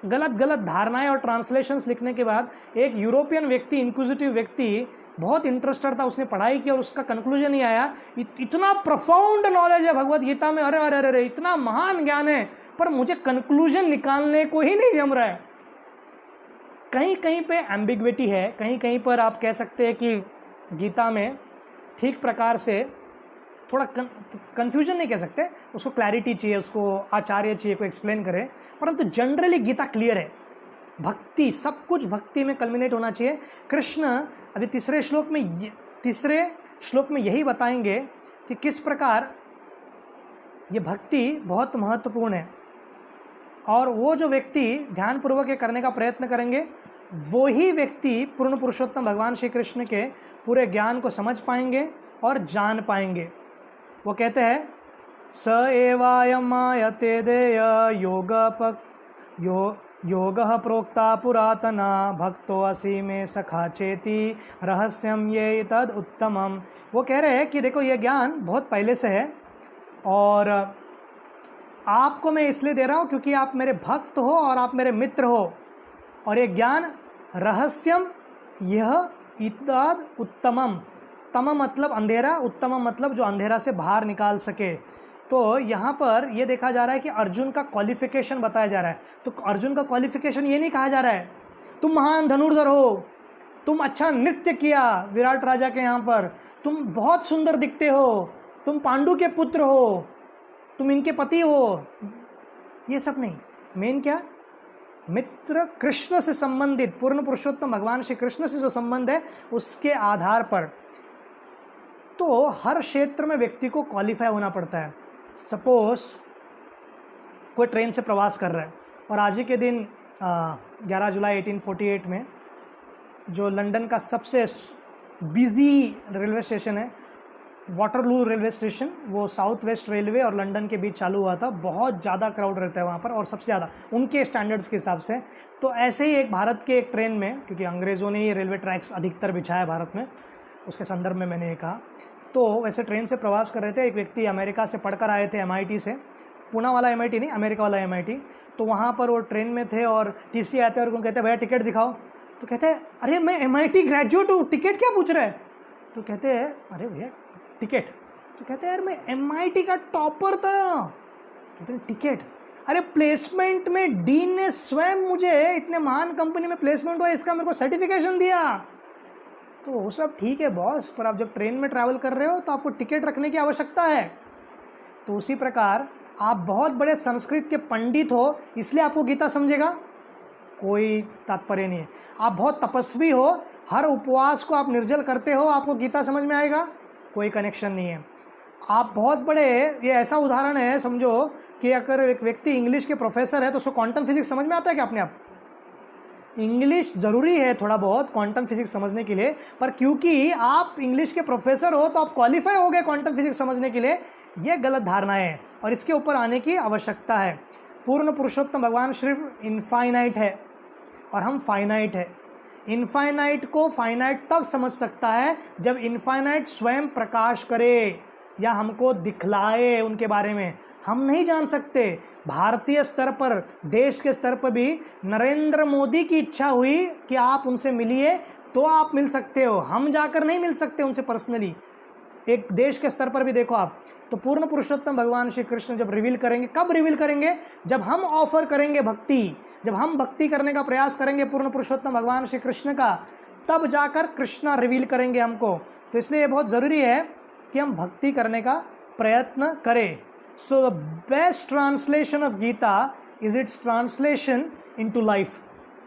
[SPEAKER 1] गलत गलत धारणाएं और ट्रांसलेशंस लिखने के बाद एक यूरोपियन व्यक्ति, इंक्विजिटिव व्यक्ति, बहुत इंटरेस्टेड था, उसने पढ़ाई की और उसका कंक्लूजन ही आया, इतना प्रोफाउंड नॉलेज है भगवत गीता में, अरे अरे अरे इतना महान ज्ञान है, पर मुझे कंक्लूजन निकालने को ही नहीं जम रहा है। कहीं कहीं पे एम्बिग्विटी है, कहीं कहीं पर आप कह सकते हैं कि गीता में ठीक प्रकार से थोड़ा कन्फ्यूजन नहीं कह सकते, उसको क्लैरिटी चाहिए, उसको आचार्य चाहिए, कोई एक्सप्लेन करे, परंतु जनरली गीता क्लियर है। भक्ति, सब कुछ भक्ति में कल्मिनेट होना चाहिए। कृष्ण अभी तीसरे श्लोक में यही बताएंगे कि किस प्रकार ये भक्ति बहुत महत्वपूर्ण है, और वो जो व्यक्ति ध्यानपूर्वक ये करने का प्रयत्न करेंगे, वो ही व्यक्ति पूर्ण पुरुषोत्तम भगवान श्री कृष्ण के पूरे ज्ञान को समझ पाएंगे और जान पाएंगे। वो कहते हैं, स एवायम आयते देय योगः प्रोक्ता पुरातना भक्तो असि में सखा चेति रहस्यम ये तद उत्तमम। वो कह रहे हैं कि देखो ये ज्ञान बहुत पहले से है और आपको मैं इसलिए दे रहा हूँ क्योंकि आप मेरे भक्त हो और आप मेरे मित्र हो, और ये ज्ञान रहस्यम यह इतद उत्तमम, तम मतलब अंधेरा, उत्तम मतलब जो अंधेरा से बाहर निकाल सके। तो यहाँ पर ये देखा जा रहा है कि अर्जुन का क्वालिफिकेशन बताया जा रहा है। तो अर्जुन का क्वालिफिकेशन ये नहीं कहा जा रहा है तुम महान धनुर्धर हो, तुम अच्छा नृत्य किया विराट राजा के यहाँ पर, तुम बहुत सुंदर दिखते हो, तुम पांडु के पुत्र हो, तुम इनके पति हो, ये सब नहीं। मेन क्या, मित्र कृष्ण से संबंधित, पूर्ण पुरुषोत्तम भगवान श्री कृष्ण से जो संबंध है उसके आधार पर। तो हर क्षेत्र में व्यक्ति को क्वालिफाई होना पड़ता है। सपोज कोई ट्रेन से प्रवास कर रहा है और आज ही के दिन 11 जुलाई 1848 में जो लंदन का सबसे बिजी रेलवे स्टेशन है, वाटरलू रेलवे स्टेशन, वो साउथ वेस्ट रेलवे और लंदन के बीच चालू हुआ था। बहुत ज़्यादा क्राउड रहता है वहाँ पर, और सबसे ज़्यादा उनके स्टैंडर्ड्स के हिसाब से। तो ऐसे ही एक भारत के एक ट्रेन में, क्योंकि अंग्रेज़ों ने ही रेलवे ट्रैक्स अधिकतर बिछाया भारत में, उसके संदर्भ में मैंने ये कहा। तो वैसे ट्रेन से प्रवास कर रहे थे, एक व्यक्ति अमेरिका से पढ़कर आए थे, MIT से, पूना वाला MIT नहीं, अमेरिका वाला MIT। तो वहाँ पर वो ट्रेन में थे और TC आते हैं और उनको कहते हैं भैया टिकट दिखाओ। तो कहते हैं अरे मैं MIT ग्रेजुएट हूँ, टिकट क्या पूछ रहे हैं। तो कहते हैं अरे भैया टिकट। तो कहते हैं यार मैं MIT का टॉपर था। कहते हैं टिकट, अरे प्लेसमेंट में डीन ने स्वयं मुझे इतने महान कंपनी में प्लेसमेंट हुआ इसका मेरे को सर्टिफिकेशन दिया। तो वो सब ठीक है बॉस, पर आप जब ट्रेन में ट्रैवल कर रहे हो तो आपको टिकट रखने की आवश्यकता है। तो उसी प्रकार आप बहुत बड़े संस्कृत के पंडित हो इसलिए आपको गीता समझेगा, कोई तात्पर्य नहीं है। आप बहुत तपस्वी हो, हर उपवास को आप निर्जल करते हो, आपको गीता समझ में आएगा, कोई कनेक्शन नहीं है। आप बहुत बड़े, ये ऐसा उदाहरण है समझो कि अगर एक व्यक्ति इंग्लिश के प्रोफेसर है तो उसको क्वांटम फिजिक्स समझ में आता है क्या अपने आप? इंग्लिश ज़रूरी है थोड़ा बहुत क्वांटम फिजिक्स समझने के लिए, पर क्योंकि आप इंग्लिश के प्रोफेसर हो तो आप क्वालिफाई हो गए क्वांटम फिजिक्स समझने के लिए। ये गलत धारणाएं हैं और इसके ऊपर आने की आवश्यकता है। पूर्ण पुरुषोत्तम भगवान सिर्फ इनफाइनाइट है और हम फाइनाइट है। इनफाइनाइट को फाइनाइट तब समझ सकता है जब इनफाइनाइट स्वयं प्रकाश करे या हमको दिखलाए उनके बारे में। हम नहीं जान सकते। भारतीय स्तर पर, देश के स्तर पर भी नरेंद्र मोदी की इच्छा हुई कि आप उनसे मिलिए तो आप मिल सकते हो, हम जाकर नहीं मिल सकते उनसे पर्सनली। एक देश के स्तर पर भी देखो आप, तो पूर्ण पुरुषोत्तम भगवान श्री कृष्ण जब रिवील करेंगे, कब रिवील करेंगे? जब हम ऑफर करेंगे भक्ति, जब हम भक्ति करने का प्रयास करेंगे पूर्ण पुरुषोत्तम भगवान श्री कृष्ण का, तब जाकर कृष्णा रिवील करेंगे हमको। तो इसलिए ये बहुत ज़रूरी है कि हम भक्ति करने का प्रयत्न करें। So the best translation of Gita is its translation into life.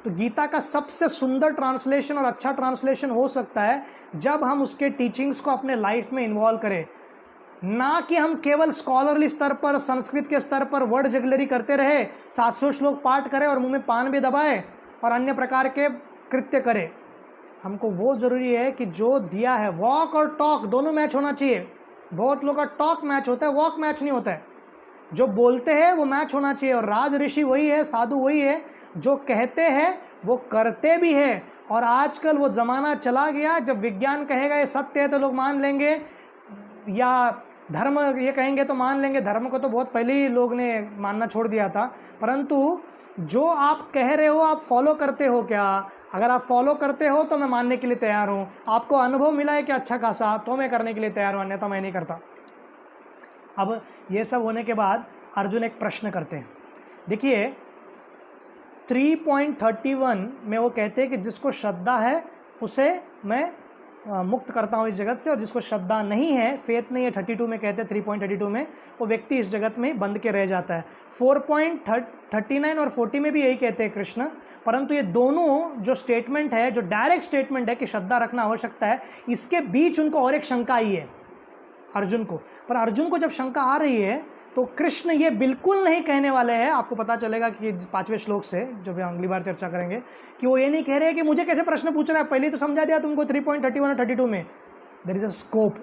[SPEAKER 1] तो गीता का सबसे सुंदर ट्रांसलेशन और अच्छा ट्रांसलेशन हो सकता है जब हम उसके टीचिंग्स को अपने लाइफ में इन्वॉल्व करें। ना कि हम केवल स्कॉलरली स्तर पर, संस्कृत के स्तर पर वर्ड जगलरी करते रहे, 700 श्लोक पाठ करें और मुंह में पान भी दबाए और अन्य प्रकार के कृत्य करें। हमको वो ज़रूरी है कि जो दिया है, वॉक और टॉक दोनों मैच होना चाहिए। बहुत लोग का टॉक मैच होता है, वॉक मैच नहीं होता है। जो बोलते हैं वो मैच होना चाहिए। और राज ऋषि वही है, साधु वही है जो कहते हैं वो करते भी है। और आजकल वो ज़माना चला गया जब विज्ञान कहेगा ये सत्य है तो लोग मान लेंगे, या धर्म ये कहेंगे तो मान लेंगे। धर्म को तो बहुत पहले ही लोग ने मानना छोड़ दिया था। परंतु जो आप कह रहे हो आप फॉलो करते हो क्या? अगर आप फॉलो करते हो तो मैं मानने के लिए तैयार हूँ। आपको अनुभव मिला है कि अच्छा खासा, तो मैं करने के लिए तैयार हूँ, अन्यथा मैं नहीं करता। अब ये सब होने के बाद अर्जुन एक प्रश्न करते हैं। देखिए 3.31 में वो कहते हैं कि जिसको श्रद्धा है उसे मैं मुक्त करता हूँ इस जगत से, और जिसको श्रद्धा नहीं है, फेथ नहीं है, 32 में कहते हैं, 3.32 में, वो व्यक्ति इस जगत में बंद के रह जाता है। 4.39 और 40 में भी यही कहते हैं कृष्ण। परंतु ये दोनों जो स्टेटमेंट है, जो डायरेक्ट स्टेटमेंट है कि श्रद्धा रखना आवश्यकता है, इसके बीच उनको और एक शंका आई है अर्जुन को। पर अर्जुन को जब शंका आ रही है तो कृष्ण ये बिल्कुल नहीं कहने वाले हैं। आपको पता चलेगा कि 5वें श्लोक से, जब हम अगली बार चर्चा करेंगे, कि वो ये नहीं कह रहे हैं कि मुझे कैसे प्रश्न पूछ रहा है, पहले तो समझा दिया तुमको 3.31 और 32 में। There is a scope.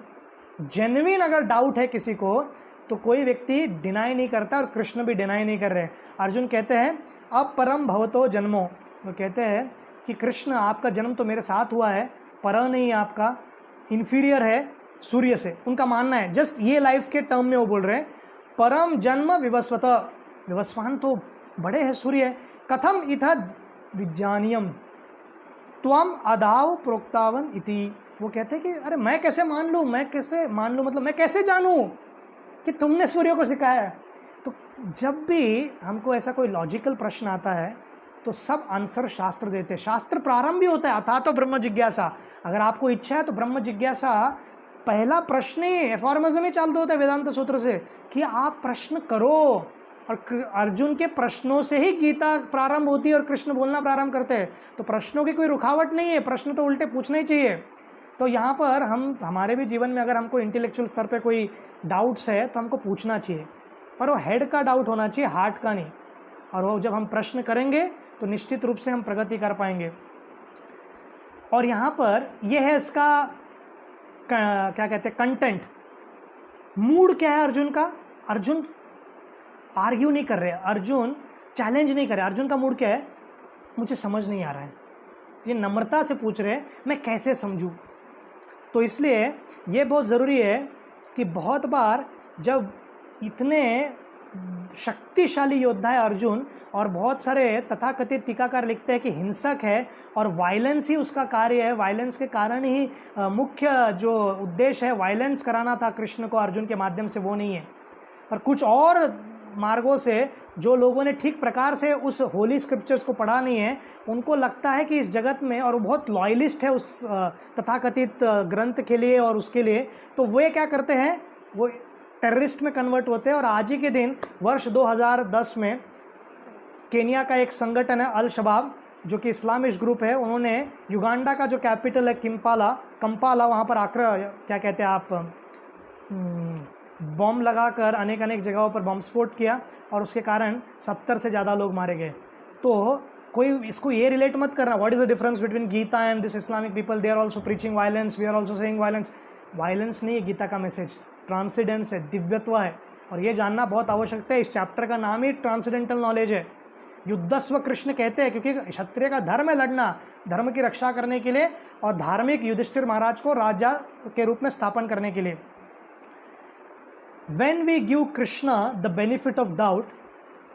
[SPEAKER 1] Genuine अगर डाउट है किसी को तो कोई व्यक्ति डिनाई नहीं करता, और कृष्ण भी डिनाई नहीं कर रहे। अर्जुन कहते हैं अब परम भवतो जन्मो, वो कहते हैं कि कृष्ण आपका जन्म तो मेरे साथ हुआ है, पर नहीं आपका, इन्फीरियर है सूर्य से, उनका मानना है। जस्ट ये लाइफ के टर्म में वो बोल रहे हैं। परम जन्म विवस्वत, विवस्वान तो बड़े हैं सूर्य, कथम इथद विज्ञानियम त्वम अदाव प्रोक्तावन इति। वो कहते हैं कि अरे मैं कैसे मान लूँ, मैं कैसे मान लूँ, मतलब मैं कैसे जानूँ कि तुमने सूर्य को सिखाया है। तो जब भी हमको ऐसा कोई लॉजिकल प्रश्न आता है तो सब आंसर शास्त्र देते हैं। शास्त्र प्रारंभ भी होता है अथा तो ब्रह्म जिज्ञासा। अगर आपको इच्छा है तो ब्रह्म जिज्ञासा पहला प्रश्न ही एफॉर्मिज्म ही चालू होता है वेदांत सूत्र से कि आप प्रश्न करो। और अर्जुन के प्रश्नों से ही गीता प्रारंभ होती है और कृष्ण बोलना प्रारंभ करते हैं। तो प्रश्नों की कोई रुकावट नहीं है, प्रश्न तो उल्टे पूछने ही चाहिए। तो यहाँ पर हमारे भी जीवन में अगर हमको इंटेलेक्चुअल स्तर पे कोई डाउट्स है तो हमको पूछना चाहिए, पर वो हेड का डाउट होना चाहिए, हार्ट का नहीं। और वो जब हम प्रश्न करेंगे तो निश्चित रूप से हम प्रगति कर पाएंगे। और यहाँ पर यह है इसका क्या कहते हैं कंटेंट, मूड क्या है अर्जुन का। अर्जुन आर्ग्यू नहीं कर रहे, अर्जुन चैलेंज नहीं कर रहे। अर्जुन का मूड क्या है, मुझे समझ नहीं आ रहा है। ये नम्रता से पूछ रहे हैं मैं कैसे समझूं। तो इसलिए ये बहुत ज़रूरी है कि बहुत बार जब इतने शक्तिशाली योद्धा है अर्जुन, और बहुत सारे तथाकथित टीकाकार लिखते हैं कि हिंसक है और वायलेंस ही उसका कार्य है, वायलेंस के कारण ही मुख्य जो उद्देश्य है वायलेंस कराना था कृष्ण को अर्जुन के माध्यम से, वो नहीं है। पर कुछ और मार्गों से जो लोगों ने ठीक प्रकार से उस होली स्क्रिप्चर्स को पढ़ा नहीं है, उनको लगता है कि इस जगत में, और वो बहुत लॉयलिस्ट है उस तथाकथित ग्रंथ के लिए और उसके लिए, तो वे क्या करते हैं, वो टेररिस्ट में कन्वर्ट होते हैं। और आज ही के दिन वर्ष 2010 में केनिया का एक संगठन है अल शबाब, जो कि इस्लामिस्ट ग्रुप है, उन्होंने युगांडा का जो कैपिटल है कंपाला, वहाँ पर क्या कहते हैं आप, बॉम्ब लगाकर अनेक जगहों पर बॉम्ब स्फोट किया, और उसके कारण 70 से ज़्यादा लोग मारे गए। तो कोई इसको ये रिलेट मत करना, what is the difference between Gita and this Islamic people, they are also preaching violence, we are also saying violence. Violence नहीं है गीता का मैसेज, ट्रांसेंडेंस है, दिव्यत्व है, और ये जानना बहुत आवश्यकता है। इस चैप्टर का नाम ही ट्रांसेंडेंटल नॉलेज है। युद्धस्व कृष्ण कहते हैं क्योंकि क्षत्रिय का धर्म है लड़ना, धर्म की रक्षा करने के लिए, और धार्मिक युधिष्ठिर महाराज को राजा के रूप में स्थापन करने के लिए। When we give Krishna the benefit of doubt,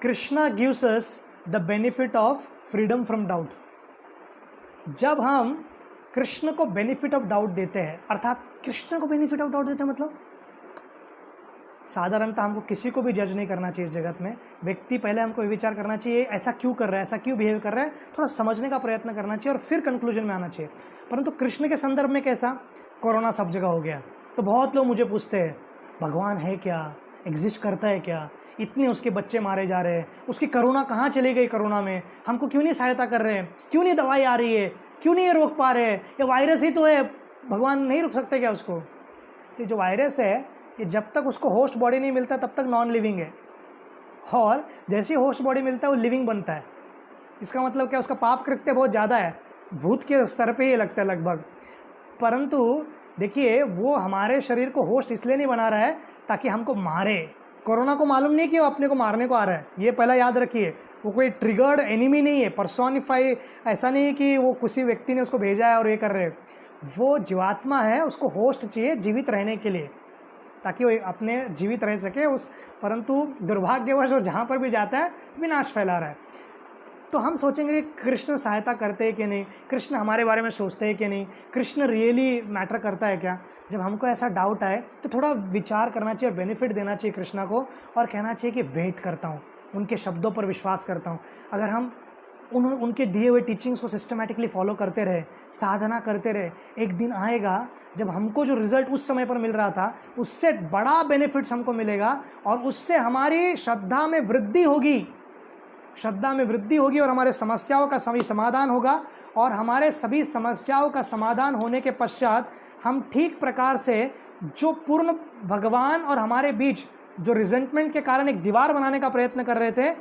[SPEAKER 1] Krishna gives us the benefit of freedom from doubt. जब हम कृष्ण को बेनिफिट ऑफ डाउट देते हैं, अर्थात कृष्ण को बेनिफिट ऑफ डाउट देते हैं, मतलब साधारणतः हमको किसी को भी जज नहीं करना चाहिए इस जगत में। व्यक्ति पहले हमको विचार करना चाहिए ऐसा क्यों कर रहा है, ऐसा क्यों बिहेव कर रहा है, थोड़ा समझने का प्रयत्न करना चाहिए और फिर कंक्लूजन में आना चाहिए। परंतु कृष्ण के संदर्भ में कैसा, कोरोना सब जगह हो गया तो बहुत लोग मुझे पूछते हैं भगवान है क्या, एग्जिस्ट करता है क्या, इतने उसके बच्चे मारे जा रहे हैं, उसकी करुणा कहाँ चली गई, कोरोना में हमको क्यों नहीं सहायता कर रहे हैं, क्यों नहीं दवाई आ रही है, क्यों नहीं ये रोक पा रहे हैं, ये वायरस ही तो है, भगवान नहीं रुक सकते क्या उसको। तो जो वायरस है ये जब तक उसको होस्ट बॉडी नहीं मिलता तब तक नॉन लिविंग है, और जैसे ही होस्ट बॉडी मिलता है वो लिविंग बनता है। इसका मतलब क्या, उसका पाप कृत्य बहुत ज़्यादा है, भूत के स्तर पे ही लगता है लगभग। परंतु देखिए, वो हमारे शरीर को होस्ट इसलिए नहीं बना रहा है ताकि हमको मारे। कोरोना को मालूम नहीं कि वो अपने को मारने को आ रहा है, ये पहला याद रखिए। वो कोई ट्रिगर्ड एनिमी नहीं है, पर्सोनिफाई, ऐसा नहीं है कि वो किसी व्यक्ति ने उसको भेजा है और ये कर रहे हैं। वो जीवात्मा है, उसको होस्ट चाहिए जीवित रहने के लिए, ताकि वो अपने जीवित रह सके उस। परंतु दुर्भाग्यवश वो जहाँ पर भी जाता है विनाश फैला रहा है। तो हम सोचेंगे कि कृष्ण सहायता करते हैं कि नहीं, कृष्ण हमारे बारे में सोचते हैं कि नहीं, कृष्ण रियली मैटर करता है क्या। जब हमको ऐसा डाउट आए तो थोड़ा विचार करना चाहिए और बेनिफिट देना चाहिए कृष्णा को, और कहना चाहिए कि वेट करता हूँ, उनके शब्दों पर विश्वास करता हूँ। अगर हम उनके दिए हुए टीचिंग्स को सिस्टमेटिकली फॉलो करते रहे, साधना करते रहे, एक दिन आएगा जब हमको जो रिजल्ट उस समय पर मिल रहा था उससे बड़ा बेनिफिट्स हमको मिलेगा, और उससे हमारी श्रद्धा में वृद्धि होगी, श्रद्धा में वृद्धि होगी, और हमारे समस्याओं का सभी समाधान होगा। और हमारे सभी समस्याओं का समाधान होने के पश्चात हम ठीक प्रकार से जो पूर्ण भगवान और हमारे बीच जो रिजेंटमेंट के कारण एक दीवार बनाने का प्रयत्न कर रहे थे,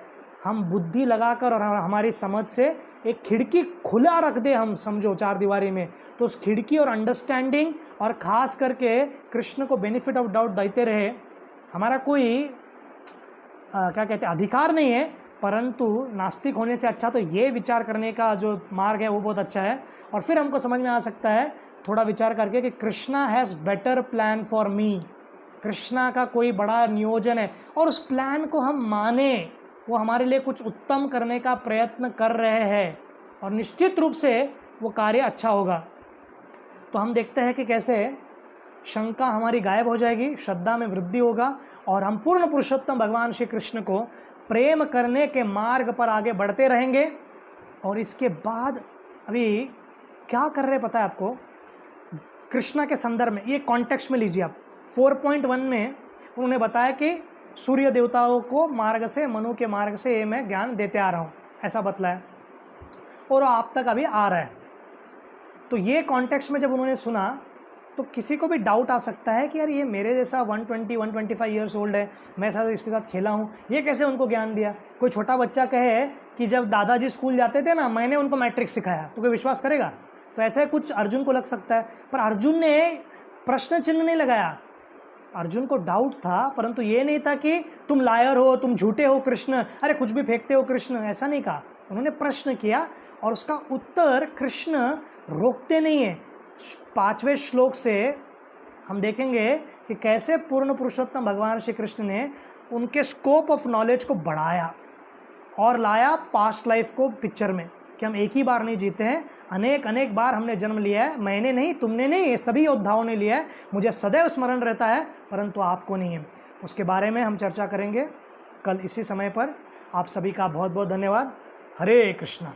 [SPEAKER 1] हम बुद्धि लगाकर और हमारी समझ से एक खिड़की खुला रख दे, हम समझो 4 दीवारी में, तो उस खिड़की और अंडरस्टैंडिंग और ख़ास करके कृष्ण को बेनिफिट ऑफ डाउट देते रहे। हमारा कोई क्या कहते हैं अधिकार नहीं है, परंतु नास्तिक होने से अच्छा तो ये विचार करने का जो मार्ग है वो बहुत अच्छा है। और फिर हमको समझ में आ सकता है थोड़ा विचार करके कि Krishna has better plan for me, Krishna का कोई बड़ा नियोजन है, और उस प्लान को हम माने, वो हमारे लिए कुछ उत्तम करने का प्रयत्न कर रहे हैं, और निश्चित रूप से वो कार्य अच्छा होगा। तो हम देखते हैं कि कैसे शंका हमारी गायब हो जाएगी, श्रद्धा में वृद्धि होगा, और हम पूर्ण पुरुषोत्तम भगवान श्री कृष्ण को प्रेम करने के मार्ग पर आगे बढ़ते रहेंगे। और इसके बाद अभी क्या कर रहे पता है आपको, कृष्णा के संदर्भ में, ये कॉन्टेक्स्ट में लीजिए आप। 4.1 में उन्होंने बताया कि सूर्य देवताओं को मार्ग से, मनु के मार्ग से ये मैं ज्ञान देते आ रहा हूँ, ऐसा बतलाया, और आप तक अभी आ रहा है। तो ये कॉन्टेक्स्ट में जब उन्होंने सुना तो किसी को भी डाउट आ सकता है कि यार ये मेरे जैसा 125 ईयर्स ओल्ड है, मैं साथ इसके साथ खेला हूँ, ये कैसे उनको ज्ञान दिया। कोई छोटा बच्चा कहे कि जब दादाजी स्कूल जाते थे ना, मैंने उनको मैट्रिक्स सिखाया, तो कोई विश्वास करेगा। तो ऐसा कुछ अर्जुन को लग सकता है, पर अर्जुन ने प्रश्न चिन्ह नहीं लगाया। अर्जुन को डाउट था, परंतु ये नहीं था कि तुम लायर हो, तुम झूठे हो कृष्ण, अरे कुछ भी फेंकते हो कृष्ण, ऐसा नहीं कहा। उन्होंने प्रश्न किया और उसका उत्तर कृष्ण रोकते नहीं है। 5वें श्लोक से हम देखेंगे कि कैसे पूर्ण पुरुषोत्तम भगवान श्री कृष्ण ने उनके स्कोप ऑफ नॉलेज को बढ़ाया और लाया पास्ट लाइफ को पिक्चर में, कि हम एक ही बार नहीं जीते हैं, अनेक बार हमने जन्म लिया है, मैंने नहीं, तुमने नहीं, ये सभी योद्धाओं ने लिया है, मुझे सदैव स्मरण रहता है, परंतु आपको नहीं है। उसके बारे में हम चर्चा करेंगे कल इसी समय पर। आप सभी का बहुत बहुत धन्यवाद। हरे कृष्णा।